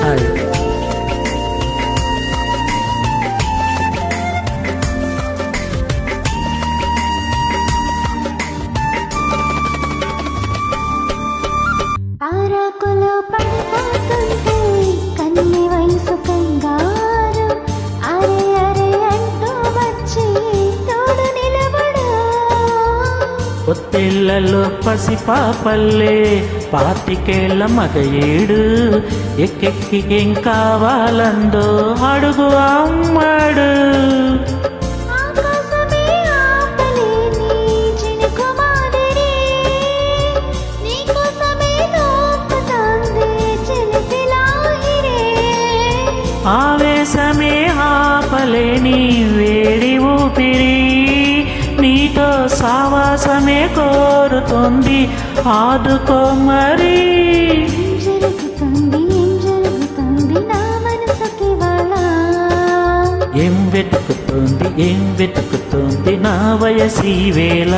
Hi. తారకులు పడిపోతుంటే కన్ని వయసు కంగారు అరే అరే అంటూ వచ్చి తోడు నిలబడు. పొత్తేళ్లలో పసిపాపల్లే పాతికేళ్ల మగయేడు ఎక్కెక్కి ఏం కావాలందో అడుగు అమ్మడు. ఆకాశమే ఆపలేని చినుకు మాదిరి నీకోసమే దూకుతోంది చిలిపి లాహిరే. ఆవేశమే ఆపలేని వేడి ఊపిరి నీతో సావాసమే కోరుతుంది ఆదుకో మరి. ఏం జరుగుతుంది నా మనసుకి వాళ్ళ? ఏం వెతుకుతుంది నా వయసి వేళ.